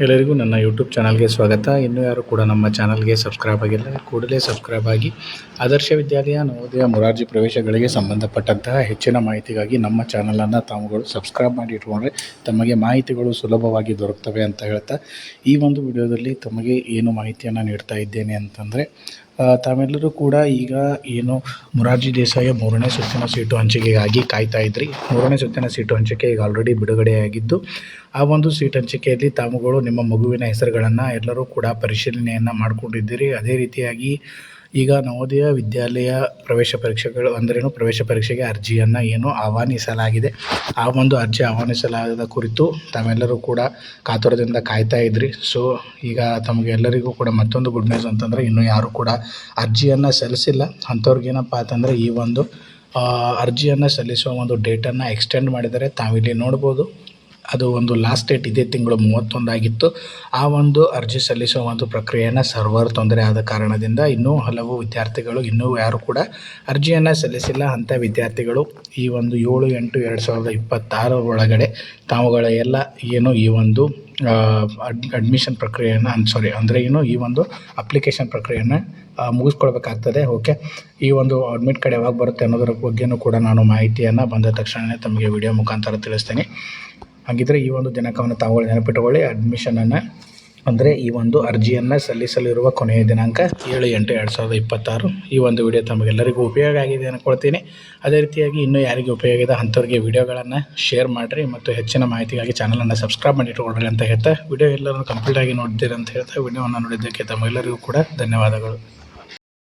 ಎಲ್ಲರಿಗೂ ನನ್ನ ಯೂಟ್ಯೂಬ್ ಚಾನಲ್ಗೆ ಸ್ವಾಗತ. ಇನ್ನೂ ಯಾರು ಕೂಡ ನಮ್ಮ ಚಾನಲ್ಗೆ ಸಬ್ಸ್ಕ್ರೈಬ್ ಆಗಿಲ್ಲ, ಕೂಡಲೇ ಸಬ್ಸ್ಕ್ರೈಬ್ ಆಗಿ ಆದರ್ಶ ವಿದ್ಯಾಲಯ ನವೋದಯ ಮೊರಾರ್ಜಿ ಪ್ರವೇಶಗಳಿಗೆ ಸಂಬಂಧಪಟ್ಟಂತಹ ಹೆಚ್ಚಿನ ಮಾಹಿತಿಗಾಗಿ ನಮ್ಮ ಚಾನಲನ್ನು ತಾವುಗಳು ಸಬ್ಸ್ಕ್ರೈಬ್ ಮಾಡಿ ಇಟ್ಕೊಂಡ್ರೆ ತಮಗೆ ಮಾಹಿತಿಗಳು ಸುಲಭವಾಗಿ ದೊರಕ್ತವೆ ಅಂತ ಹೇಳ್ತಾ ಈ ಒಂದು ವಿಡಿಯೋದಲ್ಲಿ ತಮಗೆ ಏನು ಮಾಹಿತಿಯನ್ನು ನೀಡ್ತಾ ಇದ್ದೇನೆ ಅಂತಂದರೆ, ತಾವೆಲ್ಲರೂ ಕೂಡ ಈಗ ಏನು ಮೊರಾರ್ಜಿ ದೇಸಾಯಿಯ 3ನೇ ಸುತ್ತಿನ ಸೀಟು ಹಂಚಿಕೆಗಾಗಿ ಕಾಯ್ತಾ ಇದ್ರಿ. 3ನೇ ಸುತ್ತಿನ ಸೀಟು ಹಂಚಿಕೆ ಈಗ ಆಲ್ರೆಡಿ ಬಿಡುಗಡೆಯಾಗಿದ್ದು, ಆ ಒಂದು ಸೀಟ್ ಹಂಚಿಕೆಯಲ್ಲಿ ತಾವುಗಳು ನಿಮ್ಮ ಮಗುವಿನ ಹೆಸರುಗಳನ್ನು ಎಲ್ಲರೂ ಕೂಡ ಪರಿಶೀಲನೆಯನ್ನು ಮಾಡಿಕೊಂಡಿದ್ದೀರಿ. ಅದೇ ರೀತಿಯಾಗಿ ಈಗ ನವೋದಯ ವಿದ್ಯಾಲಯ ಪ್ರವೇಶ ಪರೀಕ್ಷೆಗಳು ಅಂದ್ರೇನು, ಪ್ರವೇಶ ಪರೀಕ್ಷೆಗೆ ಅರ್ಜಿಯನ್ನು ಏನು ಆಹ್ವಾನಿಸಲಾಗಿದೆ. ಆ ಒಂದು ಅರ್ಜಿ ಆಹ್ವಾನಿಸಲಾದ ಕುರಿತು ತಾವೆಲ್ಲರೂ ಕೂಡ ಕಾತುರದಿಂದ ಕಾಯ್ತಾ ಇದ್ರಿ. ಸೊ ಈಗ ತಮಗೆಲ್ಲರಿಗೂ ಕೂಡ ಮತ್ತೊಂದು ಗುಡ್ ನ್ಯೂಸ್ ಅಂತಂದರೆ, ಇನ್ನೂ ಯಾರು ಕೂಡ ಅರ್ಜಿಯನ್ನು ಸಲ್ಲಿಸಿಲ್ಲ ಅಂಥವ್ರಿಗೇನಪ್ಪ ಅಂತಂದರೆ ಈ ಒಂದು ಅರ್ಜಿಯನ್ನು ಸಲ್ಲಿಸುವ ಒಂದು ಡೇಟನ್ನು ಎಕ್ಸ್ಟೆಂಡ್ ಮಾಡಿದರೆ. ತಾವಿಲ್ಲಿ ನೋಡ್ಬೋದು, ಅದು ಒಂದು ಲಾಸ್ಟ್ ಡೇಟ್ ಇದೇ ತಿಂಗಳು 31 ಆಗಿತ್ತು. ಆ ಒಂದು ಅರ್ಜಿ ಸಲ್ಲಿಸುವ ಒಂದು ಪ್ರಕ್ರಿಯೆಯನ್ನು ಸರ್ವರ್ ತೊಂದರೆ ಆದ ಕಾರಣದಿಂದ ಇನ್ನೂ ಹಲವು ವಿದ್ಯಾರ್ಥಿಗಳು ಇನ್ನೂ ಯಾರು ಕೂಡ ಅರ್ಜಿಯನ್ನು ಸಲ್ಲಿಸಿಲ್ಲ. ಅಂಥ ವಿದ್ಯಾರ್ಥಿಗಳು ಈ ಒಂದು 7/8/2026 ಒಳಗಡೆ ತಾವುಗಳ ಎಲ್ಲ ಏನು ಈ ಒಂದು ಅಡ್ಮಿಷನ್ ಪ್ರಕ್ರಿಯೆಯನ್ನು ಅಂದರೆ ಏನು ಈ ಒಂದು ಅಪ್ಲಿಕೇಶನ್ ಪ್ರಕ್ರಿಯೆಯನ್ನು ಮುಗಿಸ್ಕೊಳ್ಬೇಕಾಗ್ತದೆ. ಓಕೆ, ಈ ಒಂದು ಅಡ್ಮಿಟ್ ಕಾರ್ಡ್ ಯಾವಾಗ ಬರುತ್ತೆ ಅನ್ನೋದರ ಬಗ್ಗೆಯೂ ಕೂಡ ನಾನು ಮಾಹಿತಿಯನ್ನು ಬಂದ ತಕ್ಷಣ ತಮಗೆ ವಿಡಿಯೋ ಮುಖಾಂತರ ತಿಳಿಸ್ತೀನಿ. ಹಾಗಿದ್ದರೆ ಈ ಒಂದು ದಿನಾಂಕವನ್ನು ತಾವುಗಳು ನೆನಪಿಟ್ಟುಕೊಳ್ಳಿ. ಅಡ್ಮಿಷನನ್ನು ಅಂದರೆ ಈ ಒಂದು ಅರ್ಜಿಯನ್ನು ಸಲ್ಲಿಸಲಿರುವ ಕೊನೆಯ ದಿನಾಂಕ 7/8/2026. ಈ ಒಂದು ವಿಡಿಯೋ ತಮಗೆಲ್ಲರಿಗೂ ಉಪಯೋಗ ಆಗಿದೆ ಅಂದ್ಕೊಳ್ತೀನಿ. ಅದೇ ರೀತಿಯಾಗಿ ಇನ್ನೂ ಯಾರಿಗೆ ಉಪಯೋಗ ಇದೆ ಅಂಥವ್ರಿಗೆ ವಿಡಿಯೋಗಳನ್ನು ಶೇರ್ ಮಾಡಿರಿ ಮತ್ತು ಹೆಚ್ಚಿನ ಮಾಹಿತಿಗಾಗಿ ಚಾನಲನ್ನು ಸಬ್ಸ್ಕ್ರೈಬ್ ಮಾಡಿ ಇಟ್ಕೊಳ್ರಿ ಅಂತ ಹೇಳ್ತಾ, ವಿಡಿಯೋ ಎಲ್ಲರೂ ಕಂಪ್ಲೀಟಾಗಿ ನೋಡಿದ್ದೀರಿ ಅಂತ ಹೇಳ್ತಾ ವಿಡಿಯೋವನ್ನು ನೋಡಿದ್ದಕ್ಕೆ ತಮಗೆಲ್ಲರಿಗೂ ಕೂಡ ಧನ್ಯವಾದಗಳು.